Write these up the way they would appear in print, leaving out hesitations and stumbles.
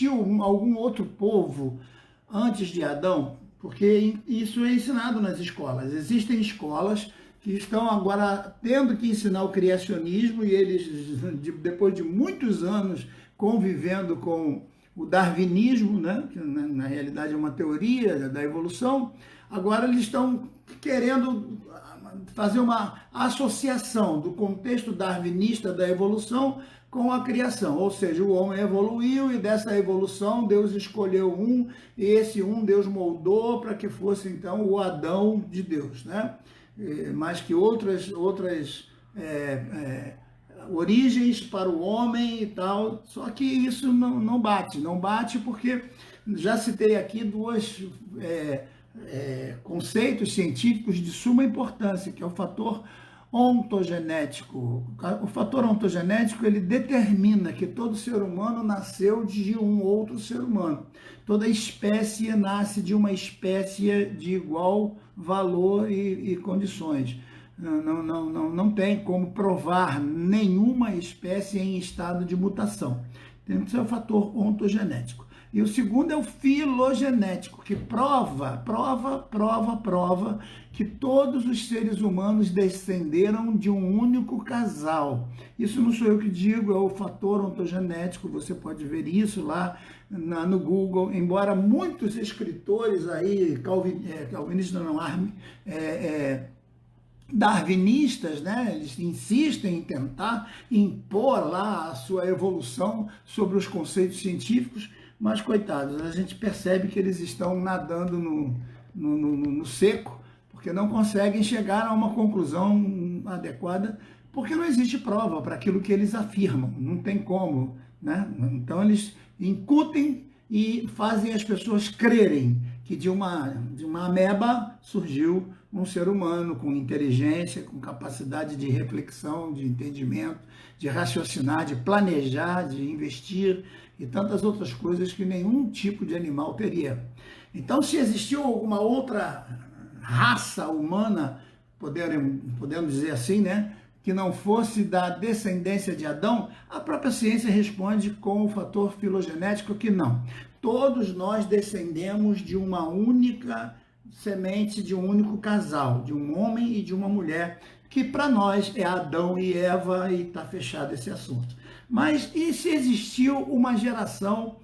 existiu algum outro povo antes de Adão? Porque isso é ensinado nas escolas. Existem escolas que estão agora tendo que ensinar o criacionismo e eles, depois de muitos anos convivendo com o darwinismo, né, que na realidade é uma teoria da evolução, agora eles estão querendo fazer uma associação do contexto darwinista da evolução com a criação, ou seja, o homem evoluiu e dessa evolução Deus escolheu um, e esse um Deus moldou para que fosse então o Adão de Deus, né? Mas que outras origens para o homem e tal, só que isso não bate porque já citei aqui dois conceitos científicos de suma importância, que é o fator ontogenético. O fator ontogenético, ele determina que todo ser humano nasceu de um outro ser humano. Toda espécie nasce de uma espécie de igual valor e condições. Não tem como provar nenhuma espécie em estado de mutação. Tem que ser o fator ontogenético. E o segundo é o filogenético, que prova que todos os seres humanos descenderam de um único casal. Isso não sou eu que digo, é o fator ontogenético, você pode ver isso lá no Google, embora muitos escritores aí, calvinistas não, darwinistas, né? Eles insistem em tentar impor lá a sua evolução sobre os conceitos científicos, mas, coitados, a gente percebe que eles estão nadando no seco, porque não conseguem chegar a uma conclusão adequada, porque não existe prova para aquilo que eles afirmam, não tem como, né? Então, eles incutem e fazem as pessoas crerem que de uma ameba surgiu um ser humano com inteligência, com capacidade de reflexão, de entendimento, de raciocinar, de planejar, de investir e tantas outras coisas que nenhum tipo de animal teria. Então, se existiu alguma outra raça humana, podemos dizer assim, né, que não fosse da descendência de Adão, a própria ciência responde com o fator filogenético que não. Todos nós descendemos de uma única semente, de um único casal, de um homem e de uma mulher, que para nós é Adão e Eva, e está fechado esse assunto. Mas e se existiu uma geração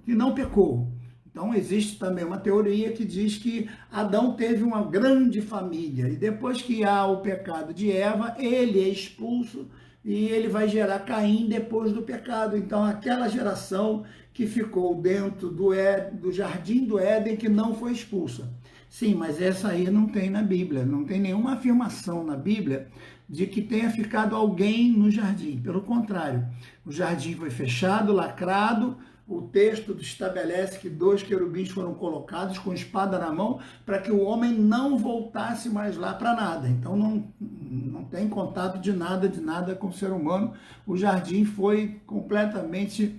que não pecou? Então existe também uma teoria que diz que Adão teve uma grande família, e depois que há o pecado de Eva, ele é expulso, e ele vai gerar Caim depois do pecado. Então aquela geração que ficou dentro do jardim do Éden, que não foi expulsa. Sim, mas essa aí não tem na Bíblia, não tem nenhuma afirmação na Bíblia de que tenha ficado alguém no jardim. Pelo contrário, o jardim foi fechado, lacrado, o texto estabelece que 2 querubins foram colocados com espada na mão para que o homem não voltasse mais lá para nada. Então não tem contato de nada com o ser humano. O jardim foi completamente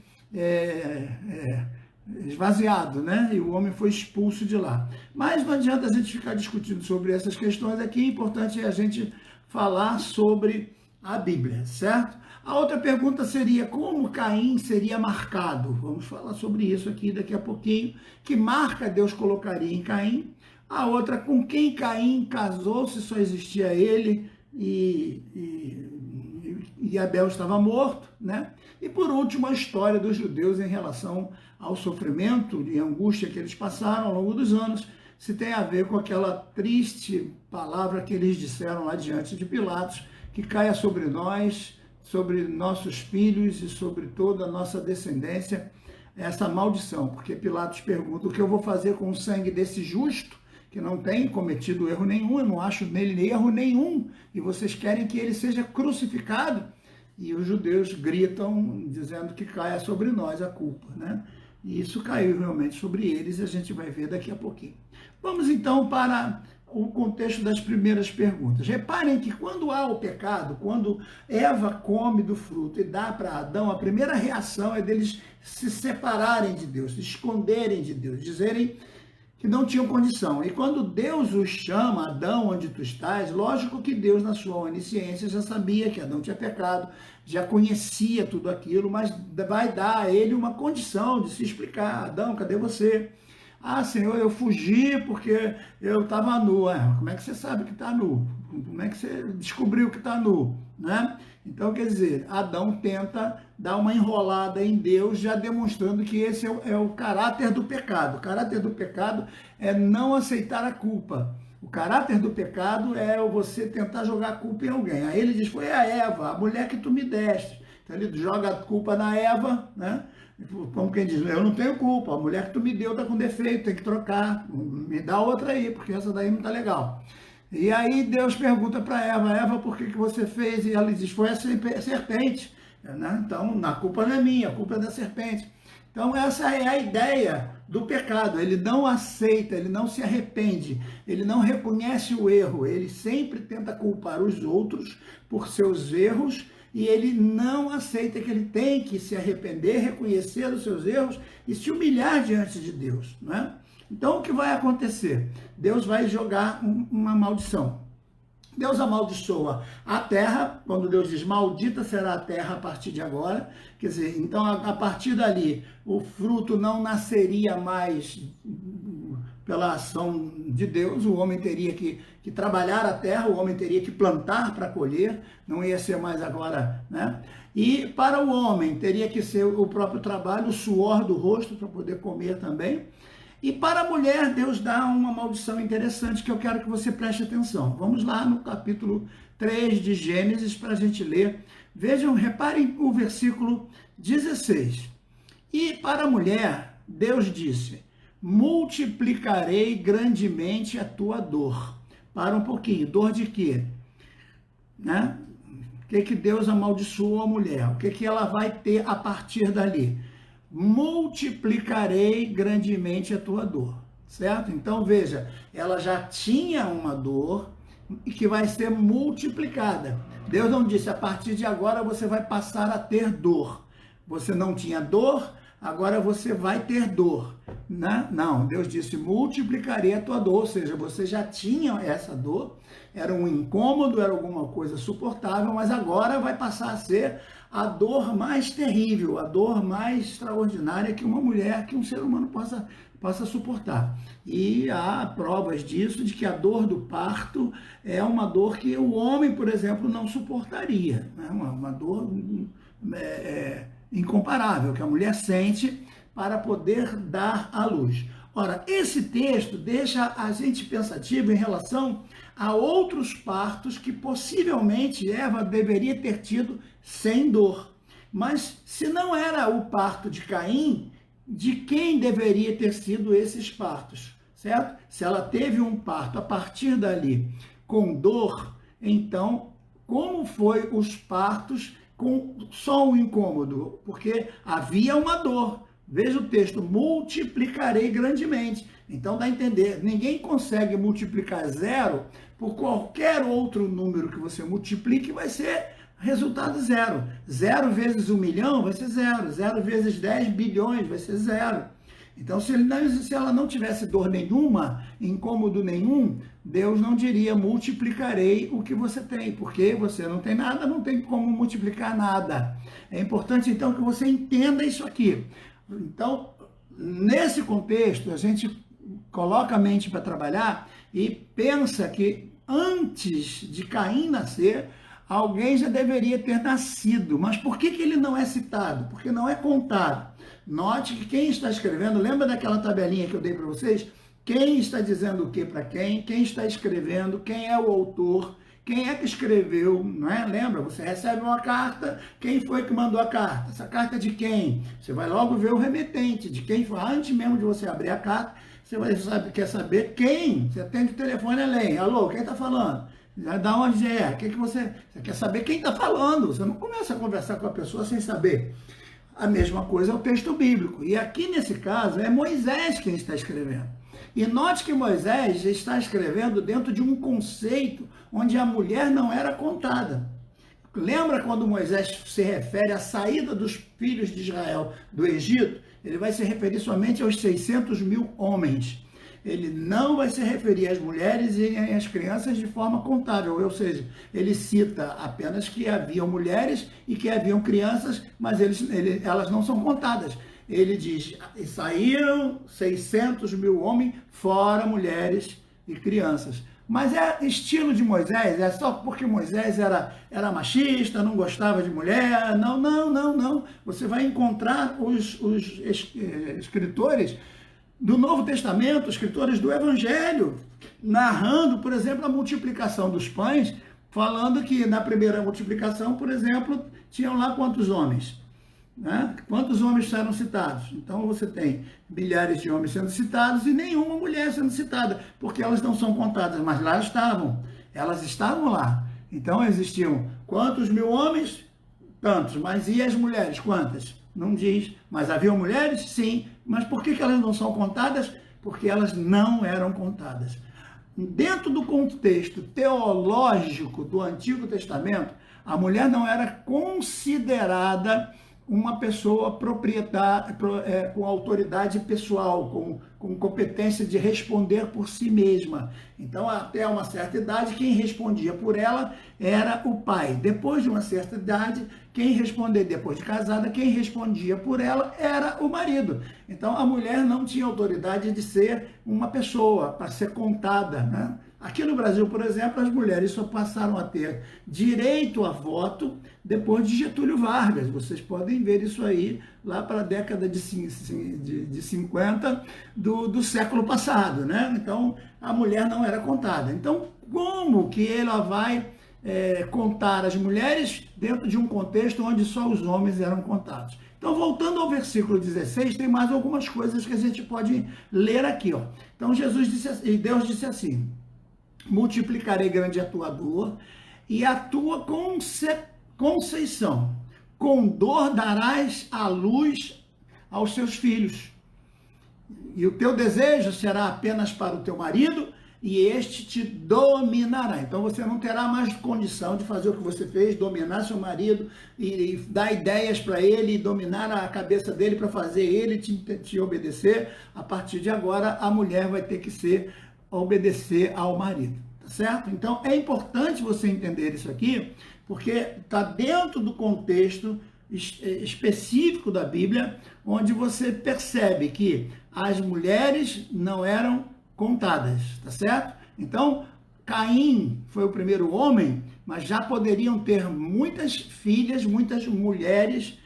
esvaziado, né? E o homem foi expulso de lá. Mas não adianta a gente ficar discutindo sobre essas questões aqui, o importante é a gente falar sobre a Bíblia, certo? A outra pergunta seria, como Caim seria marcado? Vamos falar sobre isso aqui daqui a pouquinho. Que marca Deus colocaria em Caim? A outra, com quem Caim casou, se só existia ele e Abel estava morto, né? E por último, a história dos judeus em relação ao sofrimento e angústia que eles passaram ao longo dos anos, se tem a ver com aquela triste palavra que eles disseram lá diante de Pilatos, que caia sobre nós, sobre nossos filhos e sobre toda a nossa descendência, essa maldição. Porque Pilatos pergunta, o que eu vou fazer com o sangue desse justo, que não tem cometido erro nenhum, eu não acho nele erro nenhum, e vocês querem que ele seja crucificado? E os judeus gritam, dizendo que caia sobre nós a culpa, né? E isso caiu realmente sobre eles, e a gente vai ver daqui a pouquinho. Vamos então para o contexto das primeiras perguntas. Reparem que quando há o pecado, quando Eva come do fruto e dá para Adão, a primeira reação é deles se separarem de Deus, se esconderem de Deus, dizerem que não tinham condição. E quando Deus os chama, Adão, onde tu estás, lógico que Deus, na sua onisciência, já sabia que Adão tinha pecado, já conhecia tudo aquilo, mas vai dar a ele uma condição de se explicar. Adão, cadê você? Ah, Senhor, eu fugi porque eu estava nu. Como é que você sabe que está nu? Como é que você descobriu que está nu? Né? Então, quer dizer, Adão tenta dar uma enrolada em Deus, já demonstrando que esse é o caráter do pecado. O caráter do pecado é não aceitar a culpa. O caráter do pecado é você tentar jogar a culpa em alguém. Aí ele diz, foi a Eva, a mulher que tu me deste. Então ele joga a culpa na Eva, né? Como quem diz, eu não tenho culpa, a mulher que tu me deu está com defeito, tem que trocar, me dá outra aí, porque essa daí não está legal. E aí Deus pergunta para Eva, por que você fez? E ela diz, foi a serpente. Né? Então, a culpa não é minha, a culpa é da serpente. Então, essa é a ideia do pecado. Ele não aceita, ele não se arrepende, ele não reconhece o erro, ele sempre tenta culpar os outros por seus erros, e ele não aceita que ele tem que se arrepender, reconhecer os seus erros e se humilhar diante de Deus. Né? Então, o que vai acontecer? Deus vai jogar uma maldição. Deus amaldiçoa a terra, quando Deus diz, maldita será a terra a partir de agora. Quer dizer, então, a partir dali, o fruto não nasceria mais pela ação de Deus, o homem teria que trabalhar a terra, o homem teria que plantar para colher, não ia ser mais agora, né? E para o homem teria que ser o próprio trabalho, o suor do rosto para poder comer também. E para a mulher, Deus dá uma maldição interessante que eu quero que você preste atenção. Vamos lá no capítulo 3 de Gênesis para a gente ler. Vejam, reparem o versículo 16. E para a mulher, Deus disse, multiplicarei grandemente a tua dor. Para um pouquinho, dor de quê? Né? O que Deus amaldiçoou a mulher? O que ela vai ter a partir dali? Multiplicarei grandemente a tua dor, certo? Então, veja, ela já tinha uma dor e que vai ser multiplicada. Deus não disse, a partir de agora você vai passar a ter dor. Você não tinha dor, agora você vai ter dor. Né? Não, Deus disse, multiplicarei a tua dor, ou seja, você já tinha essa dor, era um incômodo, era alguma coisa suportável, mas agora vai passar a ser a dor mais terrível, a dor mais extraordinária que uma mulher, que um ser humano possa suportar. E há provas disso, de que a dor do parto é uma dor que o homem, por exemplo, não suportaria. Né? Uma dor incomparável, que a mulher sente para poder dar à luz. Ora, esse texto deixa a gente pensativo em relação a outros partos que possivelmente Eva deveria ter tido sem dor. Mas se não era o parto de Caim, de quem deveria ter sido esses partos, certo? Se ela teve um parto a partir dali com dor, então como foi os partos com só um incômodo? Porque havia uma dor. Veja o texto, multiplicarei grandemente. Então dá a entender, ninguém consegue multiplicar zero por qualquer outro número que você multiplique, vai ser resultado zero. 0 vezes 1 milhão vai ser zero. 0 vezes 10 bilhões vai ser zero. Então, se ela não tivesse dor nenhuma, incômodo nenhum, Deus não diria multiplicarei o que você tem, porque você não tem nada, não tem como multiplicar nada. É importante, então, que você entenda isso aqui. Então, nesse contexto, a gente coloca a mente para trabalhar e pensa que antes de Caim nascer, alguém já deveria ter nascido. Mas por que ele não é citado? Porque não é contado. Note que quem está escrevendo, lembra daquela tabelinha que eu dei para vocês? Quem está dizendo o que para quem está escrevendo, quem é o autor, quem é que escreveu, não é? Lembra? Você recebe uma carta, quem foi que mandou a carta? Essa carta é de quem? Você vai logo ver o remetente, de quem foi. Antes mesmo de você abrir a carta, você quer saber quem? Você atende o telefone além. Alô, quem está falando? Da onde é? Você quer saber quem está falando. Você não começa a conversar com a pessoa sem saber. A mesma coisa é o texto bíblico. E aqui nesse caso é Moisés quem está escrevendo. E note que Moisés está escrevendo dentro de um conceito onde a mulher não era contada. Lembra quando Moisés se refere à saída dos filhos de Israel do Egito? Ele vai se referir somente aos 600 mil homens. ele não vai se referir às mulheres e às crianças de forma contável, ou seja, ele cita apenas que haviam mulheres e que haviam crianças, mas elas não são contadas. Ele diz, saíram 600 mil homens, fora mulheres e crianças. Mas é estilo de Moisés, é só porque Moisés era machista, não gostava de mulher. Não, não, não, não. Você vai encontrar os escritores do Novo Testamento, escritores do Evangelho, narrando, por exemplo, a multiplicação dos pães, falando que na primeira multiplicação, por exemplo, tinham lá quantos homens? Né? Quantos homens eram citados? Então você tem milhares de homens sendo citados e nenhuma mulher sendo citada, porque elas não são contadas, mas lá estavam, elas estavam lá. Então existiam quantos mil homens? Tantos, mas e as mulheres? Quantas? Não diz, mas haviam mulheres? Sim, mas por que elas não são contadas? Porque elas não eram contadas. Dentro do contexto teológico do Antigo Testamento, a mulher não era considerada uma pessoa proprietária, com autoridade pessoal, com competência de responder por si mesma. Então, até uma certa idade, quem respondia por ela era o pai. Depois de uma certa idade, quem respondia, depois de casada, quem respondia por ela era o marido. Então, a mulher não tinha autoridade de ser uma pessoa, para ser contada, né? Aqui no Brasil, por exemplo, as mulheres só passaram a ter direito a voto depois de Getúlio Vargas. Vocês podem ver isso aí lá para a década de 50 do século passado, né? Então, a mulher não era contada. Então, como que ela vai contar as mulheres dentro de um contexto onde só os homens eram contados? Então, voltando ao versículo 16, tem mais algumas coisas que a gente pode ler aqui, ó. Então, Deus disse assim: multiplicarei grande a tua dor e a tua conceição. Com dor darás à luz aos seus filhos. E o teu desejo será apenas para o teu marido, e este te dominará. Então você não terá mais condição de fazer o que você fez, dominar seu marido e dar ideias para ele, dominar a cabeça dele para fazer ele te obedecer. A partir de agora, a mulher vai ter que obedecer ao marido, tá certo? Então é importante você entender isso aqui, porque está dentro do contexto específico da Bíblia, onde você percebe que as mulheres não eram contadas, tá certo? Então, Caim foi o primeiro homem, mas já poderiam ter muitas filhas, muitas mulheres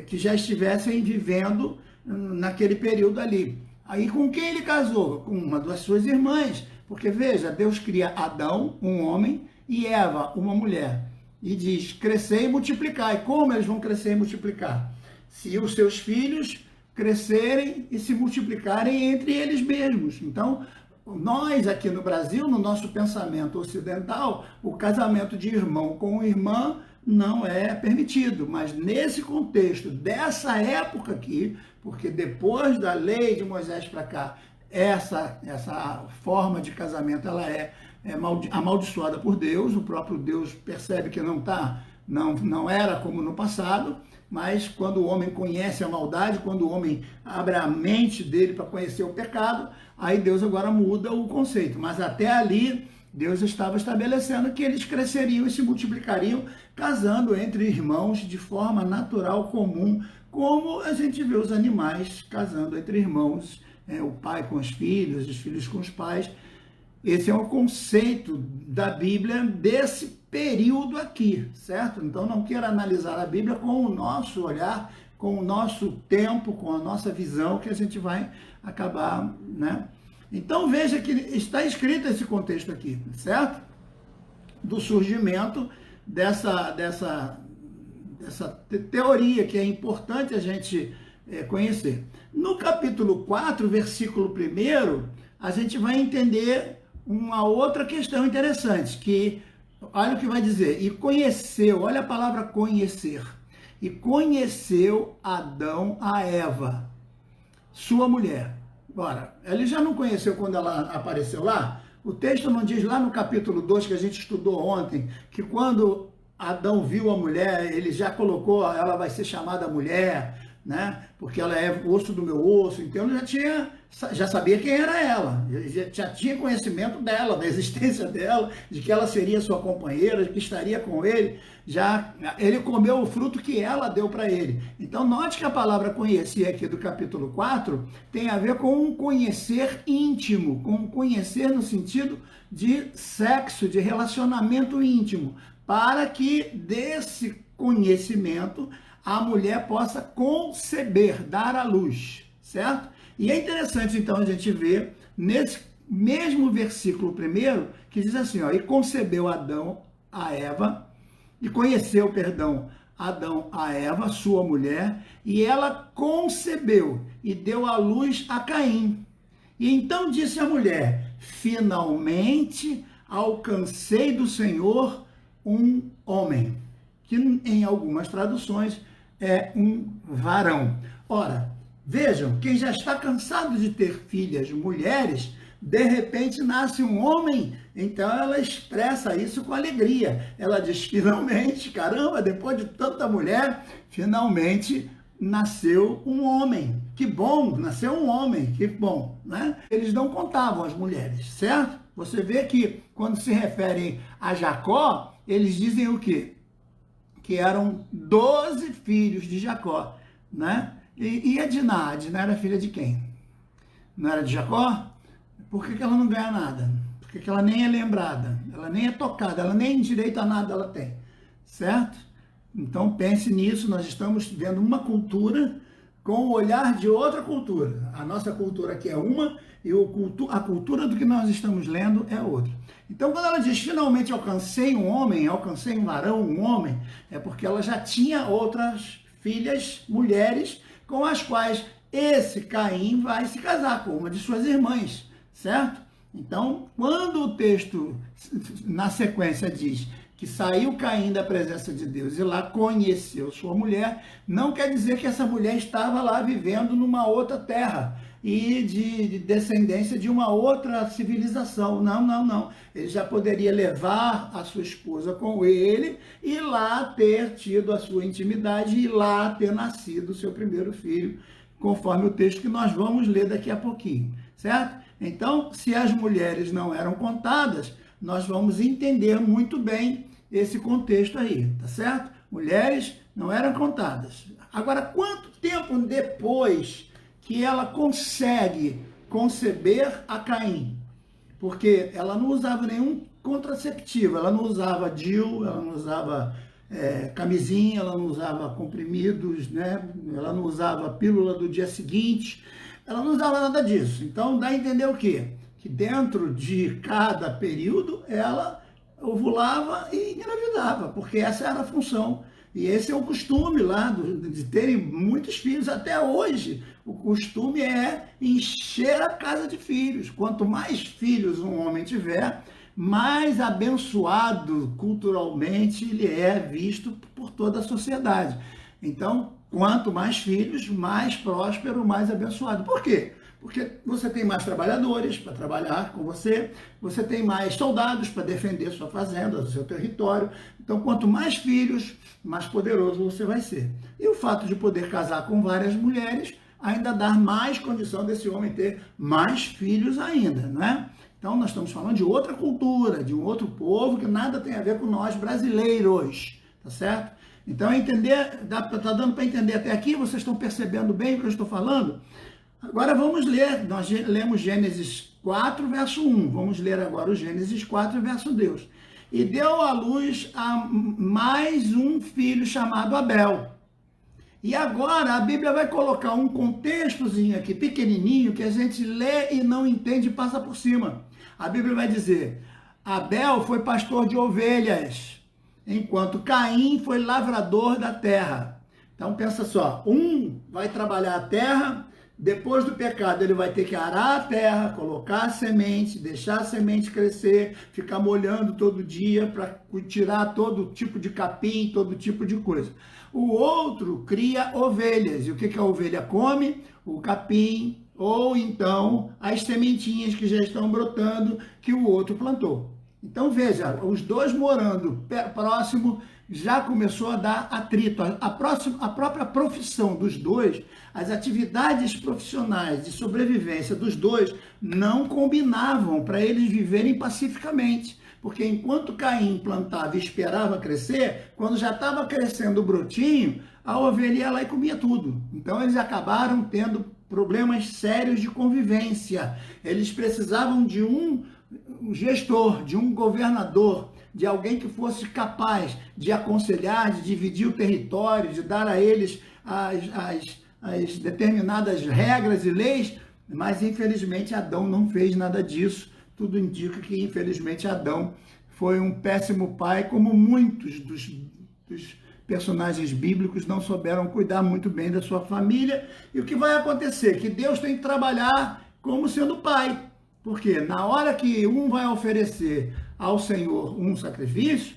que já estivessem vivendo naquele período ali. Aí com quem ele casou? Com uma das suas irmãs, porque veja, Deus cria Adão, um homem, e Eva, uma mulher, e diz, crescer e multiplicar. E como eles vão crescer e multiplicar? Se os seus filhos crescerem e se multiplicarem entre eles mesmos. Então, nós aqui no Brasil, no nosso pensamento ocidental, o casamento de irmão com irmã não é permitido, mas nesse contexto dessa época aqui, porque depois da lei de Moisés para cá, essa forma de casamento ela é amaldiçoada por Deus, o próprio Deus percebe que não era como no passado, mas quando o homem conhece a maldade, quando o homem abre a mente dele para conhecer o pecado, aí Deus agora muda o conceito. Mas até ali, Deus estava estabelecendo que eles cresceriam e se multiplicariam, casando entre irmãos de forma natural, comum, como a gente vê os animais casando entre irmãos, o pai com os filhos com os pais. Esse é o conceito da Bíblia desse período aqui, certo? Então não quero analisar a Bíblia com o nosso olhar, com o nosso tempo, com a nossa visão, que a gente vai acabar, né? Então veja que está escrito esse contexto aqui, certo? Do surgimento dessa teoria que é importante a gente conhecer. No capítulo 4, versículo 1, a gente vai entender uma outra questão interessante, que, olha o que vai dizer, e conheceu, olha a palavra conhecer, e conheceu Adão a Eva, sua mulher. Ora, ele já não conheceu quando ela apareceu lá? O texto não diz lá no capítulo 2, que a gente estudou ontem, que quando Adão viu a mulher, ele já colocou, ela vai ser chamada mulher, né? Porque ela é osso do meu osso. Então ele já tinha já sabia quem era ela, já tinha conhecimento dela, da existência dela, de que ela seria sua companheira, de que estaria com ele. Já ele comeu o fruto que ela deu para ele. Então, note que a palavra conhecer aqui do capítulo 4 tem a ver com um conhecer íntimo, com um conhecer no sentido de sexo, de relacionamento íntimo, para que desse conhecimento a mulher possa conceber, dar à luz, certo? E é interessante, então, a gente ver nesse mesmo versículo primeiro, que diz assim, ó, e concebeu Adão a Eva, e conheceu, perdão, Adão a Eva, sua mulher, e ela concebeu e deu à luz a Caim. E então disse a mulher, finalmente alcancei do Senhor um homem, que em algumas traduções é um varão. Ora, vejam, quem já está cansado de ter filhas mulheres, de repente nasce um homem, então ela expressa isso com alegria. Ela diz, finalmente, caramba, depois de tanta mulher, finalmente nasceu um homem. Que bom, nasceu um homem, que bom, né? Eles não contavam as mulheres, certo? Você vê que quando se referem a Jacó, eles dizem o quê? Que eram 12 filhos de Jacó, né? E a Diná? A Diná era filha de quem? Não era de Jacó? Por que ela não ganha nada? Por que ela nem é lembrada? Ela nem é tocada, ela nem direito a nada ela tem, certo? Então pense nisso, nós estamos vendo uma cultura com o olhar de outra cultura. A nossa cultura aqui é uma e a cultura do que nós estamos lendo é outra. Então quando ela diz, finalmente alcancei um homem, alcancei um varão, um homem, é porque ela já tinha outras filhas, mulheres, com as quais esse Caim vai se casar com uma de suas irmãs, certo? Então, quando o texto, na sequência, diz que saiu Caim da presença de Deus e lá conheceu sua mulher, não quer dizer que essa mulher estava lá vivendo numa outra terra e de descendência de uma outra civilização. Não, não, não. Ele já poderia levar a sua esposa com ele e lá ter tido a sua intimidade e lá ter nascido o seu primeiro filho, conforme o texto que nós vamos ler daqui a pouquinho, certo? Então, se as mulheres não eram contadas, nós vamos entender muito bem esse contexto aí, tá certo? Mulheres não eram contadas. Agora, quanto tempo depois que ela consegue conceber a Caim? Porque ela não usava nenhum contraceptivo, ela não usava DIU, ela não usava camisinha, ela não usava comprimidos, né? Ela não usava pílula do dia seguinte, ela não usava nada disso. Então, dá a entender o quê? Que dentro de cada período, ela ovulava e engravidava, porque essa era a função. E esse é o costume lá de terem muitos filhos. Até hoje, o costume é encher a casa de filhos. Quanto mais filhos um homem tiver, mais abençoado culturalmente ele é visto por toda a sociedade. Então, quanto mais filhos, mais próspero, mais abençoado. Por quê? Porque você tem mais trabalhadores para trabalhar com você, você tem mais soldados para defender sua fazenda, seu território. Então, quanto mais filhos, mais poderoso você vai ser. E o fato de poder casar com várias mulheres ainda dá mais condição desse homem ter mais filhos ainda, não é? Então, nós estamos falando de outra cultura, de um outro povo que nada tem a ver com nós brasileiros, tá certo? Então, tá dando para entender até aqui? Vocês estão percebendo bem o que eu estou falando? Agora vamos ler, nós lemos Gênesis 4, verso 1. Vamos ler agora o Gênesis 4, verso 2. E deu à luz a mais um filho chamado Abel. E agora a Bíblia vai colocar um contextozinho aqui, pequenininho, que a gente lê e não entende e passa por cima. A Bíblia vai dizer, Abel foi pastor de ovelhas, enquanto Caim foi lavrador da terra. Então pensa só, um vai trabalhar a terra, depois do pecado ele vai ter que arar a terra, colocar a semente, deixar a semente crescer, ficar molhando todo dia para tirar todo tipo de capim, todo tipo de coisa. O outro cria ovelhas, e o que a ovelha come? O capim, ou então as sementinhas que já estão brotando que o outro plantou. Então veja, os dois morando próximo já começou a dar atrito. A própria profissão dos dois, as atividades profissionais de sobrevivência dos dois não combinavam para eles viverem pacificamente. Porque enquanto Caim plantava e esperava crescer, quando já estava crescendo o brotinho, a ovelha ia lá e comia tudo. Então eles acabaram tendo problemas sérios de convivência. Eles precisavam de um gestor, de um governador, de alguém que fosse capaz de aconselhar, de dividir o território, de dar a eles as determinadas regras e leis, mas infelizmente Adão não fez nada disso. Tudo indica que infelizmente Adão foi um péssimo pai, como muitos dos personagens bíblicos não souberam cuidar muito bem da sua família. E o que vai acontecer? Que Deus tem que trabalhar como sendo pai. Porque na hora que um vai oferecer ao Senhor um sacrifício,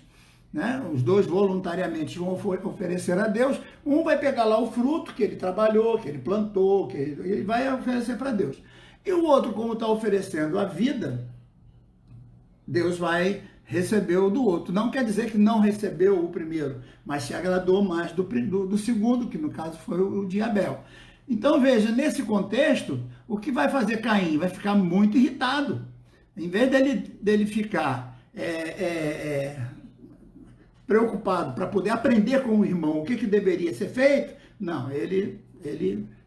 né, os dois voluntariamente vão oferecer a Deus, um vai pegar lá o fruto que ele trabalhou, que ele plantou, que ele vai oferecer para Deus. E o outro, como está oferecendo a vida, Deus vai receber o do outro. Não quer dizer que não recebeu o primeiro, mas se agradou mais do segundo, que no caso foi o de Abel. Então veja, nesse contexto, o que vai fazer Caim? Vai ficar muito irritado. Em vez dele ficar preocupado para poder aprender com o irmão o que deveria ser feito, não, ele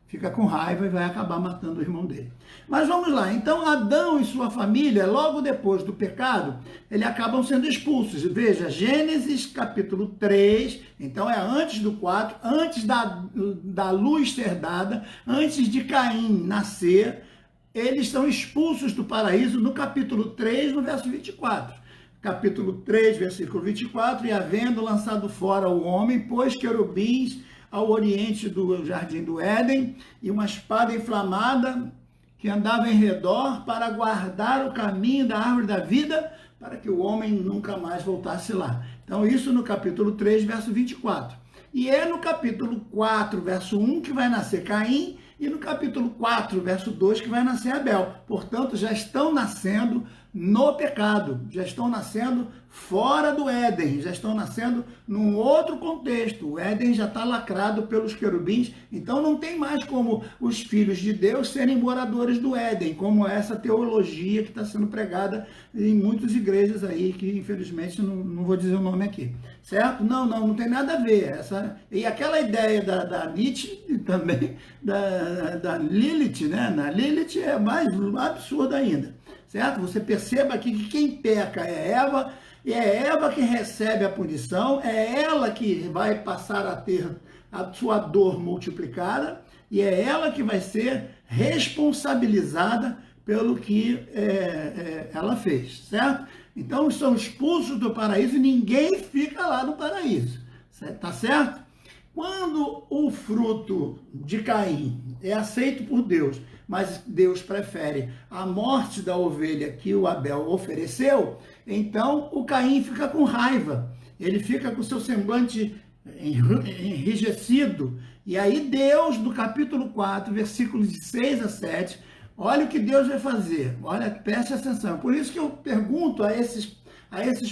fica com raiva e vai acabar matando o irmão dele. Mas vamos lá, então Adão e sua família, logo depois do pecado, eles acabam sendo expulsos. Veja, Gênesis capítulo 3, então é antes do 4, antes da luz ser dada, antes de Caim nascer, eles são expulsos do paraíso no capítulo 3, no verso 24. Capítulo 3, versículo 24, e havendo lançado fora o homem, pôs querubins ao oriente do jardim do Éden, e uma espada inflamada que andava em redor para guardar o caminho da árvore da vida, para que o homem nunca mais voltasse lá. Então isso no capítulo 3, verso 24. E é no capítulo 4, verso 1, que vai nascer Caim, e no capítulo 4, verso 2, que vai nascer Abel. Portanto, já estão nascendo no pecado, já estão nascendo fora do Éden, já estão nascendo num outro contexto. O Éden já está lacrado pelos querubins, então não tem mais como os filhos de Deus serem moradores do Éden, como essa teologia que está sendo pregada em muitas igrejas aí, que infelizmente não vou dizer o nome aqui, certo? Não tem nada a ver. E aquela ideia da Nietzsche também, da Lilith, né? Na Lilith é mais absurda ainda. Certo? Você perceba aqui que quem peca é Eva, e é Eva que recebe a punição, é ela que vai passar a ter a sua dor multiplicada, e é ela que vai ser responsabilizada pelo que ela fez, certo? Então são expulsos do paraíso e ninguém fica lá no paraíso, tá certo? Quando o fruto de Caim é aceito por Deus, mas Deus prefere a morte da ovelha que o Abel ofereceu, então o Caim fica com raiva, ele fica com seu semblante enrijecido. E aí Deus, no capítulo 4, versículos de 6 a 7, olha o que Deus vai fazer, olha, preste atenção. Por isso que eu pergunto a esses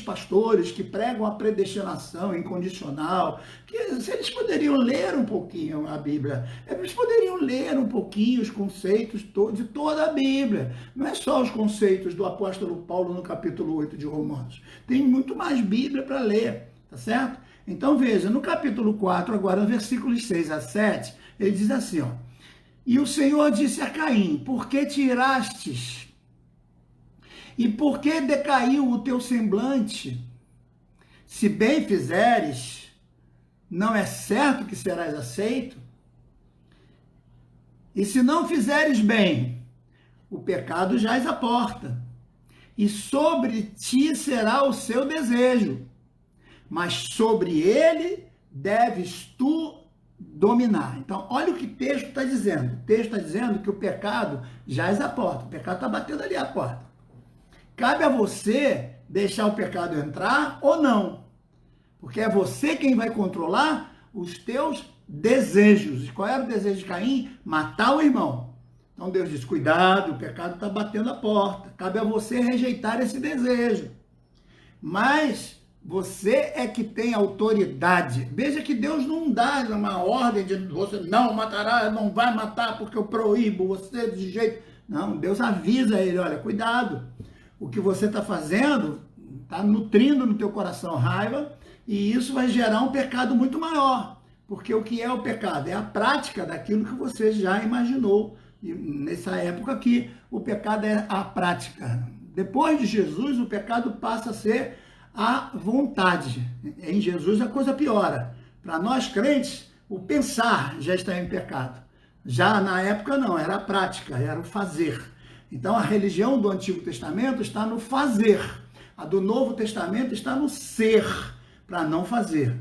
pastores que pregam a predestinação incondicional, que se eles poderiam ler um pouquinho a Bíblia, eles poderiam ler um pouquinho os conceitos de toda a Bíblia, não é só os conceitos do apóstolo Paulo no capítulo 8 de Romanos, tem muito mais Bíblia para ler, tá certo? Então veja, no capítulo 4, agora no versículos 6 a 7, ele diz assim, ó, e o Senhor disse a Caim, por que tirastes? E por que decaiu o teu semblante? Se bem fizeres, não é certo que serás aceito? E se não fizeres bem, o pecado jaz à porta, e sobre ti será o seu desejo, mas sobre ele deves tu dominar. Então, olha o que o texto está dizendo. O texto está dizendo que o pecado jaz à porta, o pecado está batendo ali à porta. Cabe a você deixar o pecado entrar ou não. Porque é você quem vai controlar os teus desejos. E qual era o desejo de Caim? Matar o irmão. Então Deus diz, cuidado, o pecado está batendo a porta. Cabe a você rejeitar esse desejo. mas você é que tem autoridade. Veja que Deus não dá uma ordem de você não matará, não vai matar porque eu proíbo você de jeito. Não, Deus avisa ele, olha, cuidado. O que você está fazendo está nutrindo no teu coração raiva e isso vai gerar um pecado muito maior. Porque o que é o pecado? É a prática daquilo que você já imaginou. E nessa época aqui, o pecado é a prática. Depois de Jesus, o pecado passa a ser a vontade. Em Jesus a coisa piora. Para nós crentes, o pensar já está em pecado. Já na época não, era a prática, era o fazer. Então a religião do Antigo Testamento está no fazer. A do Novo Testamento está no ser, para não fazer.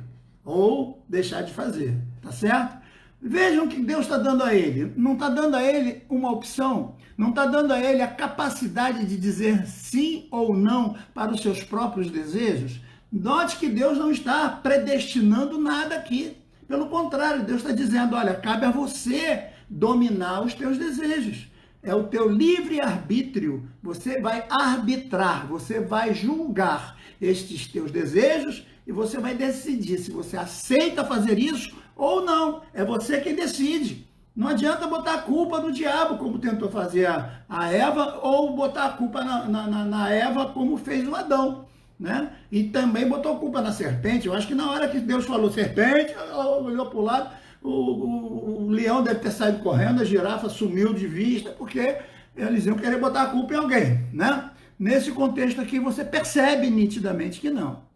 Ou deixar de fazer, tá certo? Vejam que Deus está dando a ele. Não está dando a ele uma opção. Não está dando a ele a capacidade de dizer sim ou não para os seus próprios desejos. Note que Deus não está predestinando nada aqui. Pelo contrário, Deus está dizendo, olha, cabe a você dominar os teus desejos. É o teu livre-arbítrio. Você vai arbitrar, você vai julgar estes teus desejos e você vai decidir se você aceita fazer isso ou não. É você quem decide. Não adianta botar a culpa no diabo, como tentou fazer a Eva, ou botar a culpa na Eva, como fez o Adão. Né? E também botou a culpa na serpente. Eu acho que na hora que Deus falou serpente, ela olhou para o lado, o leão deve ter saído correndo, a girafa sumiu de vista, porque eles iam querer botar a culpa em alguém. Né? Nesse contexto aqui, você percebe nitidamente que não.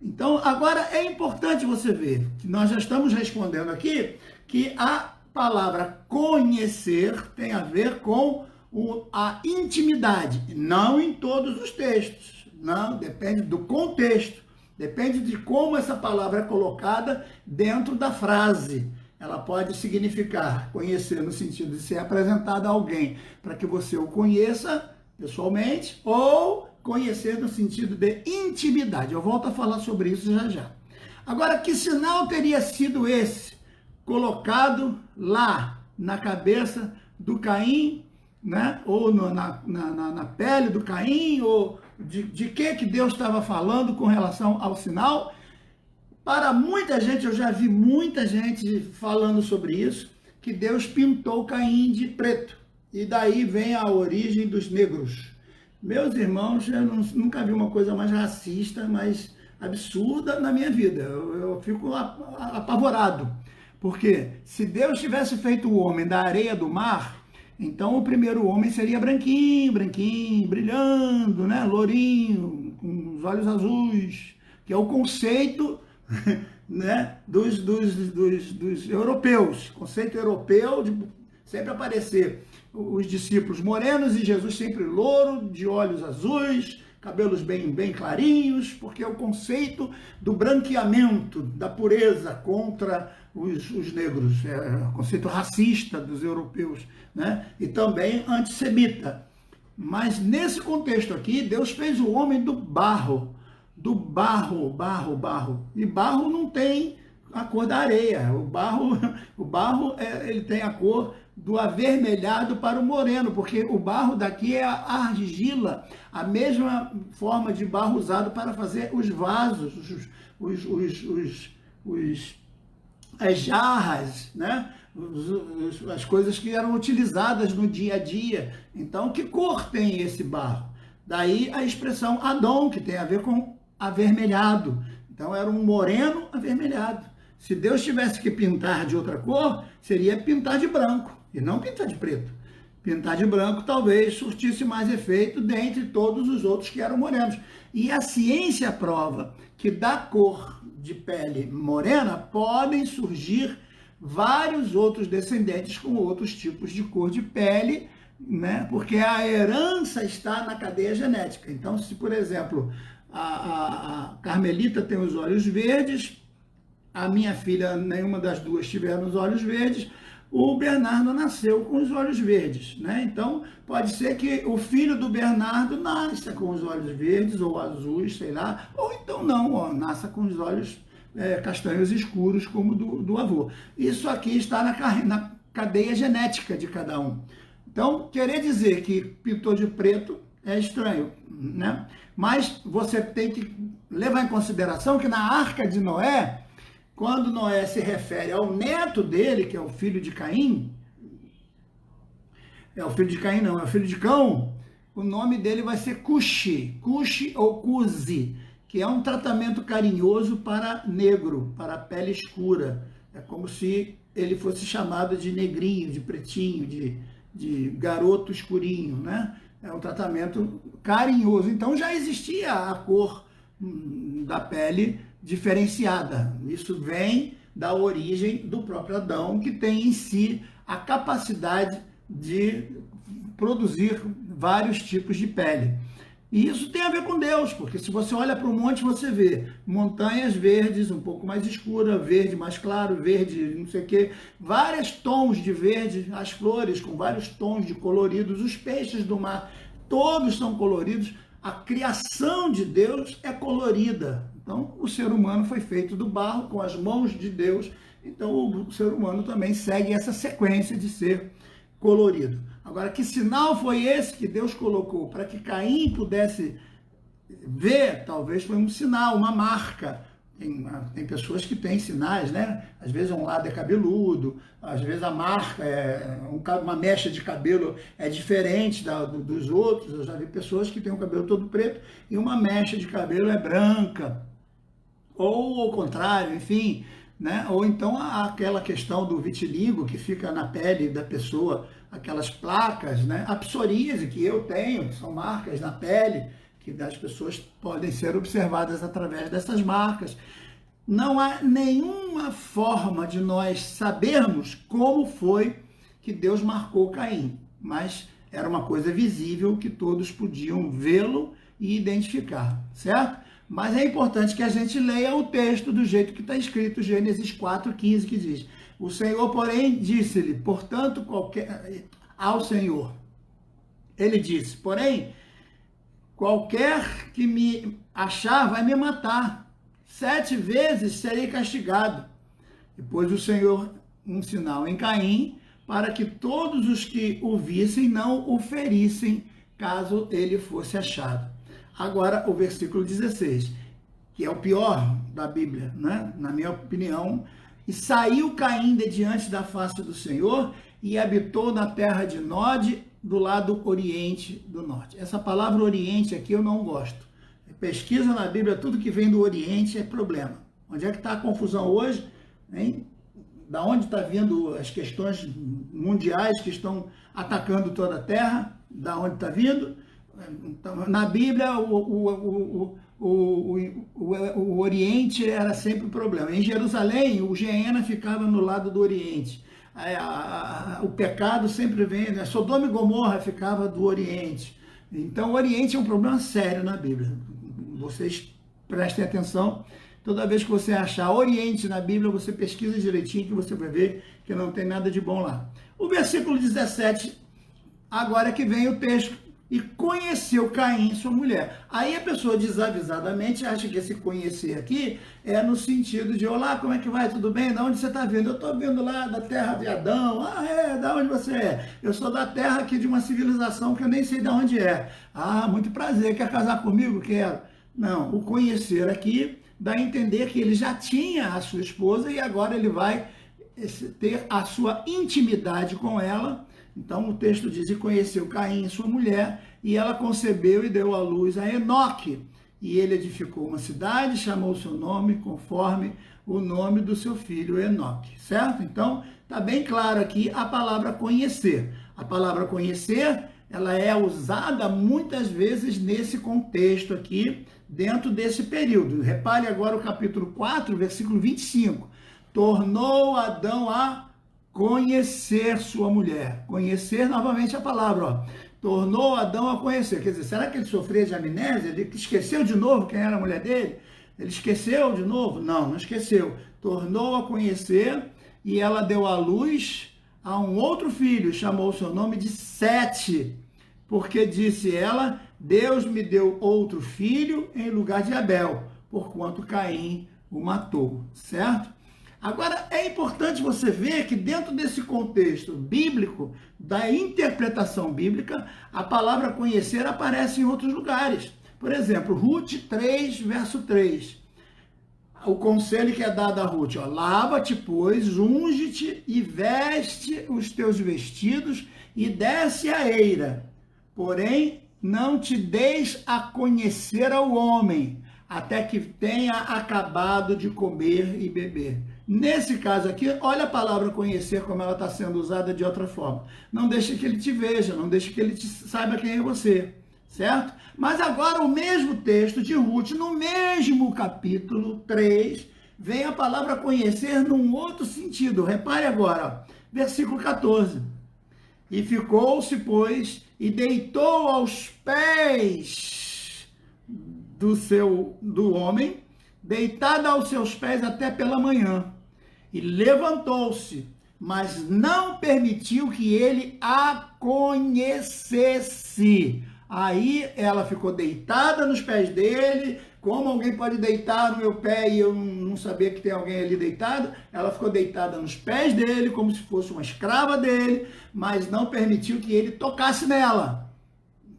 Então, agora é importante você ver que nós já estamos respondendo aqui que a palavra conhecer tem a ver com a intimidade, não em todos os textos, não, depende do contexto, depende de como essa palavra é colocada dentro da frase. Ela pode significar conhecer no sentido de ser apresentada a alguém para que você o conheça pessoalmente, ou conhecer no sentido de intimidade. Eu volto a falar sobre isso já já. Agora, que sinal teria sido esse colocado lá na cabeça do Caim, né? Ou na pele do Caim, ou de que Deus estava falando com relação ao sinal? Para muita gente, eu já vi muita gente falando sobre isso, que Deus pintou Caim de preto. E daí vem a origem dos negros. Meus irmãos, eu nunca vi uma coisa mais racista, mais absurda na minha vida. Eu fico apavorado. Porque se Deus tivesse feito o homem da areia do mar, então o primeiro homem seria branquinho, brilhando, né? Lourinho, com os olhos azuis, que é o conceito né? dos europeus. Conceito europeu de sempre aparecer os discípulos morenos e Jesus sempre louro, de olhos azuis, cabelos bem clarinhos, porque é o conceito do branqueamento, da pureza contra os negros, é o conceito racista dos europeus, né? E também antissemita. Mas nesse contexto aqui, Deus fez o homem do barro. E barro não tem a cor da areia. O barro ele tem a cor do avermelhado para o moreno, porque o barro daqui é a argila, a mesma forma de barro usado para fazer os vasos, as jarras, né? As coisas que eram utilizadas no dia a dia. Então, que cor tem esse barro? Daí a expressão Adão, que tem a ver com avermelhado. Então, era um moreno avermelhado. Se Deus tivesse que pintar de outra cor, seria pintar de branco, e não pintar de preto. Pintar de branco talvez surtisse mais efeito dentre todos os outros que eram morenos. E a ciência prova que da cor de pele morena podem surgir vários outros descendentes com outros tipos de cor de pele, né? Porque a herança está na cadeia genética. Então, se, por exemplo, a Carmelita tem os olhos verdes, a minha filha, nenhuma das duas tiveram os olhos verdes, o Bernardo nasceu com os olhos verdes, né? Então, pode ser que o filho do Bernardo nasça com os olhos verdes ou azuis, sei lá, ou então não, ó, nasça com os olhos castanhos escuros, como do avô. Isso aqui está na cadeia genética de cada um. Então, querer dizer que pintou de preto É estranho, né? Mas você tem que levar em consideração que na Arca de Noé, quando Noé se refere ao neto dele, que é o filho de Caim, é o filho de Caim não, é o filho de Cão, o nome dele vai ser Cushi, Cushi ou Cusi, que é um tratamento carinhoso para negro, para pele escura. É como se ele fosse chamado de negrinho, de pretinho, de garoto escurinho, né? É um tratamento carinhoso. Então já existia a cor da pele diferenciada. Isso vem da origem do próprio Adão, que tem em si a capacidade de produzir vários tipos de pele. E isso tem a ver com Deus, porque se você olha para o monte, você vê montanhas verdes, um pouco mais escura, verde mais claro, verde não sei o quê, vários tons de verde, as flores com vários tons de coloridos, os peixes do mar, todos são coloridos. A criação de Deus é colorida. Então, o ser humano foi feito do barro, com as mãos de Deus. Então, o ser humano também segue essa sequência de ser colorido. Agora, que sinal foi esse que Deus colocou para que Caim pudesse ver? Talvez foi um sinal, uma marca. Tem pessoas que têm sinais, né? Às vezes um lado é cabeludo, às vezes a marca, uma mecha de cabelo é diferente dos outros. Eu já vi pessoas que têm o cabelo todo preto e uma mecha de cabelo é branca. Ou ao contrário, enfim, né? Ou então aquela questão do vitiligo que fica na pele da pessoa, aquelas placas, né? A psoríase que eu tenho, que são marcas na pele, que das pessoas podem ser observadas através dessas marcas. Não há nenhuma forma de nós sabermos como foi que Deus marcou Caim, mas era uma coisa visível que todos podiam vê-lo e identificar, certo? Mas é importante que a gente leia o texto do jeito que está escrito, Gênesis 4:15, que diz: o Senhor, porém, disse-lhe, portanto, ao Senhor, ele disse, porém, qualquer que me achar vai me matar. 7 vezes serei castigado. E pôs o Senhor um sinal em Caim, para que todos os que o vissem não o ferissem, caso ele fosse achado. Agora, o versículo 16, que é o pior da Bíblia, né? Na minha opinião. E saiu Caim de diante da face do Senhor e habitou na terra de Nod, do lado oriente do norte. Essa palavra oriente aqui eu não gosto. Pesquisa na Bíblia, tudo que vem do oriente é problema. Onde é que está a confusão hoje? Hein? Da onde está vindo as questões mundiais que estão atacando toda a terra? Da onde está vindo? Então, na Bíblia, o Oriente era sempre o problema. Em Jerusalém, o Geena ficava no lado do Oriente. O pecado sempre vem, né? Sodoma e Gomorra ficava do Oriente. Então, o Oriente é um problema sério na Bíblia. Vocês prestem atenção. Toda vez que você achar Oriente na Bíblia, você pesquisa direitinho que você vai ver que não tem nada de bom lá. O versículo 17, agora que vem o texto. E conheceu Caim, sua mulher. Aí a pessoa desavisadamente acha que esse conhecer aqui é no sentido de: olá, como é que vai? Tudo bem? Da onde você está vindo? Eu estou vindo lá da terra de Adão. Ah, é? Da onde você é? Eu sou da terra aqui de uma civilização que eu nem sei de onde é. Ah, muito prazer. Quer casar comigo? Quero. Não, o conhecer aqui dá a entender que ele já tinha a sua esposa e agora ele vai ter a sua intimidade com ela. Então o texto diz: e conheceu Caim, sua mulher, e ela concebeu e deu à luz a Enoque. E ele edificou uma cidade, chamou o seu nome conforme o nome do seu filho Enoque, certo? Então está bem claro aqui a palavra conhecer. A palavra conhecer, ela é usada muitas vezes nesse contexto aqui, dentro desse período. Repare agora o capítulo 4, versículo 25. Tornou Adão a conhecer sua mulher. Conhecer, novamente a palavra, ó. Tornou Adão a conhecer. Quer dizer, será que ele sofria de amnésia? Ele esqueceu de novo quem era a mulher dele? Ele esqueceu de novo? Não, não esqueceu. Tornou a conhecer e ela deu à luz a um outro filho, chamou o seu nome de Sete, porque disse ela: Deus me deu outro filho em lugar de Abel, porquanto Caim o matou, certo? Agora, é importante você ver que dentro desse contexto bíblico, da interpretação bíblica, a palavra conhecer aparece em outros lugares. Por exemplo, Ruth 3, verso 3. O conselho que é dado a Ruth, ó, lava-te, pois, unge-te e veste os teus vestidos e desce a eira. Porém, não te deis a conhecer ao homem, até que tenha acabado de comer e beber. Nesse caso aqui, olha a palavra conhecer como ela está sendo usada de outra forma. Não deixe que ele te veja, não deixe que ele saiba quem é você, certo? Mas agora o mesmo texto de Ruth, no mesmo capítulo 3, vem a palavra conhecer num outro sentido. Repare agora, ó, versículo 14. E ficou-se, e deitou aos pés do homem, deitada aos seus pés até pela manhã. E levantou-se, mas não permitiu que ele a conhecesse. Aí ela ficou deitada nos pés dele. Como alguém pode deitar no meu pé e eu não saber que tem alguém ali deitado? Ela ficou deitada nos pés dele, como se fosse uma escrava dele, mas não permitiu que ele tocasse nela.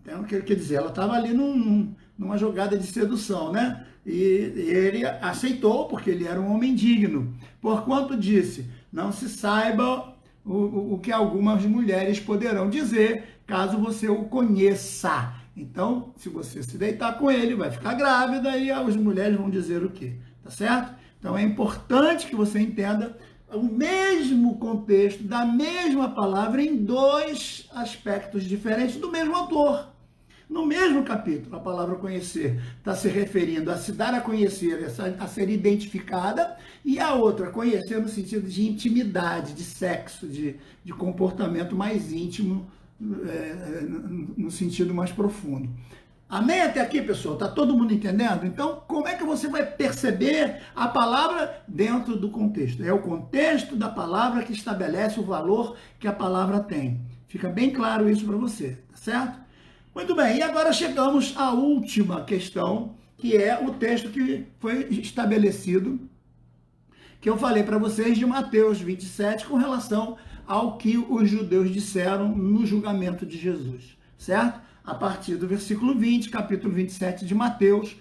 Então, quer dizer, ela estava ali numa jogada de sedução, né? E ele aceitou, porque ele era um homem digno. Porquanto disse, não se saiba o que algumas mulheres poderão dizer, caso você o conheça. Então, se você se deitar com ele, vai ficar grávida e as mulheres vão dizer o quê? Tá certo? Então, é importante que você entenda o mesmo contexto da mesma palavra em dois aspectos diferentes do mesmo autor. No mesmo capítulo, a palavra conhecer está se referindo a se dar a conhecer, a ser identificada, e a outra, conhecer no sentido de intimidade, de sexo, de comportamento mais íntimo, no sentido mais profundo. Amém até aqui, pessoal? Está todo mundo entendendo? Então, como é que você vai perceber a palavra dentro do contexto? É o contexto da palavra que estabelece o valor que a palavra tem. Fica bem claro isso para você, tá certo? Muito bem, e agora chegamos à última questão, que é o texto que foi estabelecido, que eu falei para vocês de Mateus 27, com relação ao que os judeus disseram no julgamento de Jesus, certo? A partir do versículo 20, capítulo 27 de Mateus.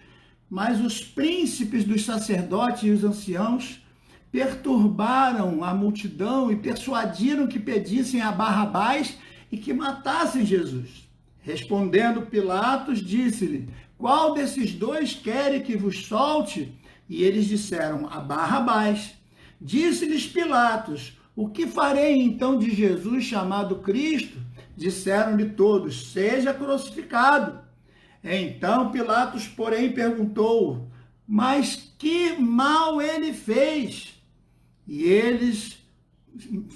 Mas os príncipes dos sacerdotes e os anciãos perturbaram a multidão e persuadiram que pedissem a Barrabás e que matassem Jesus. Respondendo Pilatos, disse-lhe, qual desses dois quer que vos solte? E eles disseram, a Barrabás. Disse-lhes Pilatos, o que farei então de Jesus chamado Cristo? Disseram-lhe todos, seja crucificado. Então Pilatos, porém, perguntou, mas que mal ele fez? E eles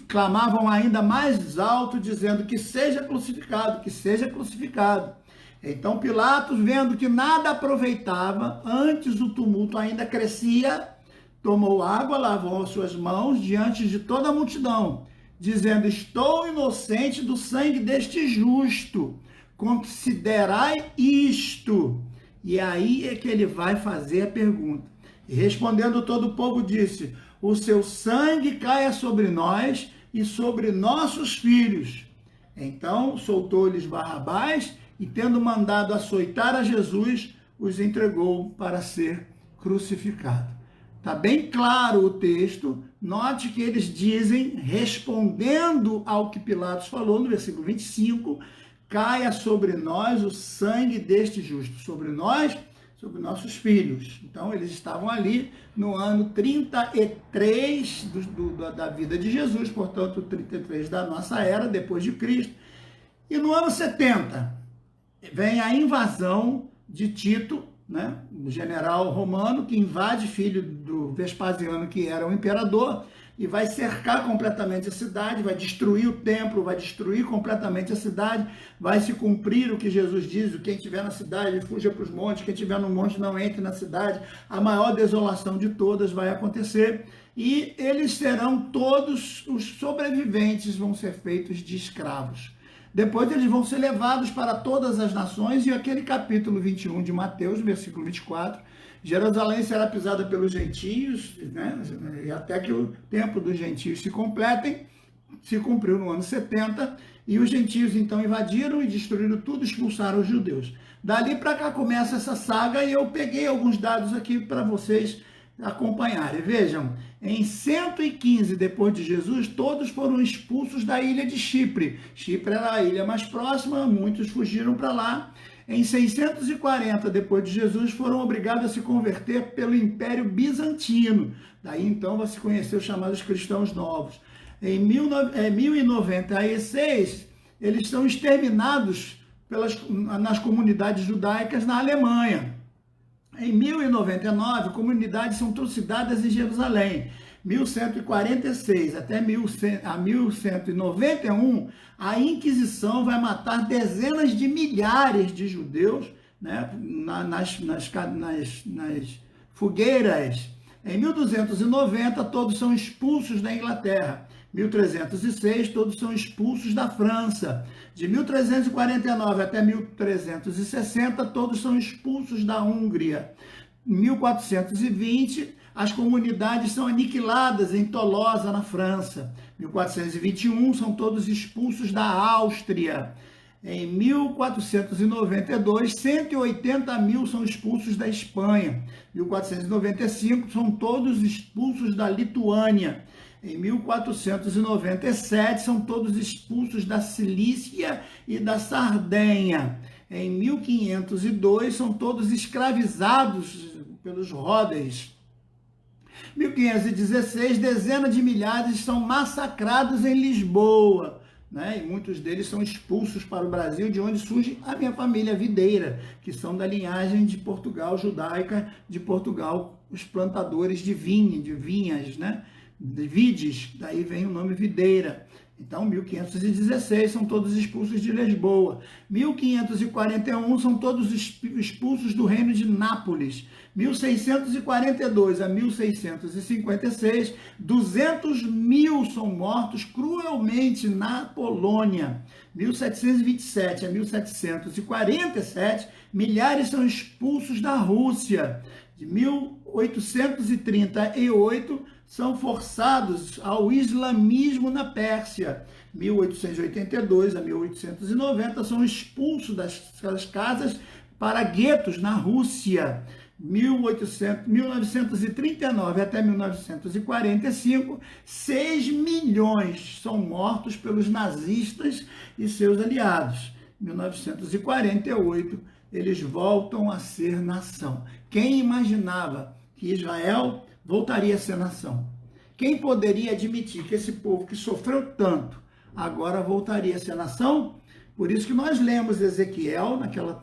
clamavam ainda mais alto, dizendo que seja crucificado, que seja crucificado. Então Pilatos, vendo que nada aproveitava, antes o tumulto ainda crescia, tomou água, lavou as suas mãos diante de toda a multidão, dizendo, estou inocente do sangue deste justo, considerai isto. E aí é que ele vai fazer a pergunta. E respondendo todo o povo disse, o seu sangue caia sobre nós e sobre nossos filhos. Então soltou-lhes Barrabás e, tendo mandado açoitar a Jesus, os entregou para ser crucificado. Está bem claro o texto. Note que eles dizem, respondendo ao que Pilatos falou no versículo 25, caia sobre nós o sangue deste justo, sobre nós, sobre nossos filhos. Então, eles estavam ali no ano 33 da vida de Jesus, portanto, 33 da nossa era, depois de Cristo. E no ano 70, vem a invasão de Tito, né, o general romano, que invade, filho do Vespasiano, que era o imperador, e vai cercar completamente a cidade, vai destruir o templo, vai destruir completamente a cidade, vai se cumprir o que Jesus diz, quem estiver na cidade, fuja para os montes, quem estiver no monte, não entre na cidade, a maior desolação de todas vai acontecer, e eles serão todos, os sobreviventes vão ser feitos de escravos. Depois eles vão ser levados para todas as nações, e aquele capítulo 21 de Mateus, versículo 24, Jerusalém será pisada pelos gentios, né? E até que o tempo dos gentios se completem, se cumpriu no ano 70, e os gentios então invadiram e destruíram tudo, expulsaram os judeus. Dali para cá começa essa saga, e eu peguei alguns dados aqui para vocês acompanharem. Vejam, em 115 depois de Jesus, todos foram expulsos da ilha de Chipre. Chipre era a ilha mais próxima, muitos fugiram para lá. Em 640 depois de Jesus, foram obrigados a se converter pelo Império Bizantino. Daí então vai se conhecer os chamados cristãos novos. Em 1096, eles são exterminados nas comunidades judaicas na Alemanha. Em 1099, comunidades são trucidadas em Jerusalém. 1146 até 1191, a Inquisição vai matar dezenas de milhares de judeus, né, nas fogueiras. Em 1290, todos são expulsos da Inglaterra. 1306, todos são expulsos da França. De 1349 até 1360, todos são expulsos da Hungria. Em 1420, as comunidades são aniquiladas em Tolosa, na França. 1421, são todos expulsos da Áustria. Em 1492, 180 mil são expulsos da Espanha. 1495, são todos expulsos da Lituânia. Em 1497, são todos expulsos da Cilícia e da Sardenha. Em 1502, são todos escravizados pelos Rhodes. 1516, dezenas de milhares são massacrados em Lisboa, né? E muitos deles são expulsos para o Brasil, de onde surge a minha família Videira, que são da linhagem de Portugal, judaica de Portugal, os plantadores de vinhas, né? De vides, daí vem o nome Videira. Então, 1516 são todos expulsos de Lisboa. 1541 são todos expulsos do reino de Nápoles. 1642 a 1656, 200 mil são mortos cruelmente na Polônia. 1727 a 1747, milhares são expulsos da Rússia. De 1838, são forçados ao islamismo na Pérsia. 1882 a 1890 são expulsos das casas para guetos na Rússia. 1939 até 1945, 6 milhões são mortos pelos nazistas e seus aliados. 1948, eles voltam a ser nação. Quem imaginava que Israel voltaria a ser nação? Quem poderia admitir que esse povo que sofreu tanto agora voltaria a ser nação? Por isso que nós lemos Ezequiel naquela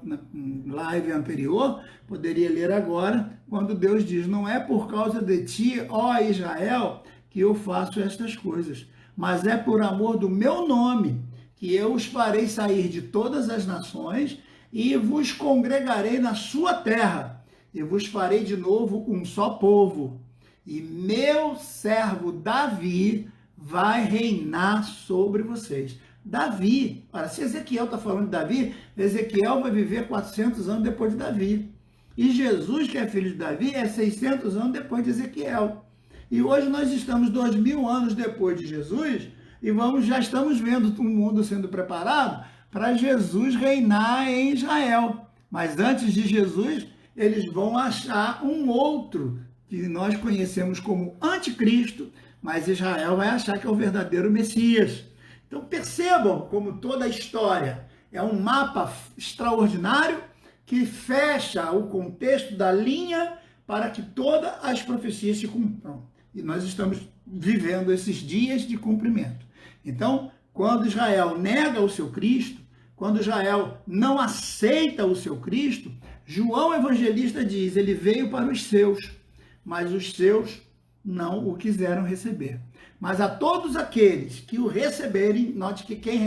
live anterior, poderia ler agora, quando Deus diz: não é por causa de ti, ó Israel, que eu faço estas coisas, mas é por amor do meu nome, que eu os farei sair de todas as nações e vos congregarei na sua terra, e vos farei de novo um só povo. E meu servo Davi vai reinar sobre vocês. Davi, ora, se Ezequiel está falando de Davi, Ezequiel vai viver 400 anos depois de Davi. E Jesus, que é filho de Davi, é 600 anos depois de Ezequiel. E hoje nós estamos 2000 anos depois de Jesus e já estamos vendo o mundo sendo preparado para Jesus reinar em Israel. Mas antes de Jesus, eles vão achar um outro que nós conhecemos como anticristo, mas Israel vai achar que é o verdadeiro Messias. Então percebam como toda a história é um mapa extraordinário que fecha o contexto da linha para que todas as profecias se cumpram. E nós estamos vivendo esses dias de cumprimento. Então, quando Israel nega o seu Cristo, quando Israel não aceita o seu Cristo, João Evangelista diz: ele veio para os seus, mas os seus não o quiseram receber. Mas a todos aqueles que o receberem, note que quem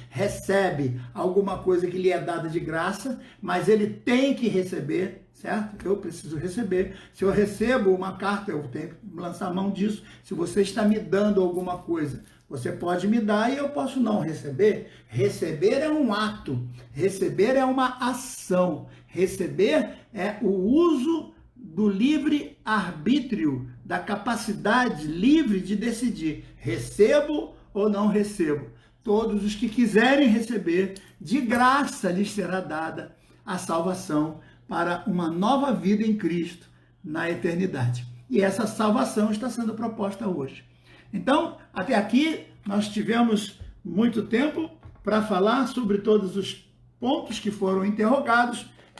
recebe alguma coisa que lhe é dada de graça, mas ele tem que receber, certo? Eu preciso receber. Se eu recebo uma carta, eu tenho que lançar mão disso. Se você está me dando alguma coisa Você pode me dar e eu posso não receber. Receber é um ato, receber é uma ação, receber é o uso do livre arbítrio, da capacidade livre de decidir. Recebo ou não recebo? Todos os que quiserem receber, de graça lhes será dada a salvação para uma nova vida em Cristo na eternidade. E essa salvação está sendo proposta hoje. Então, até aqui, nós tivemos muito tempo para falar sobre todos os pontos que foram interrogados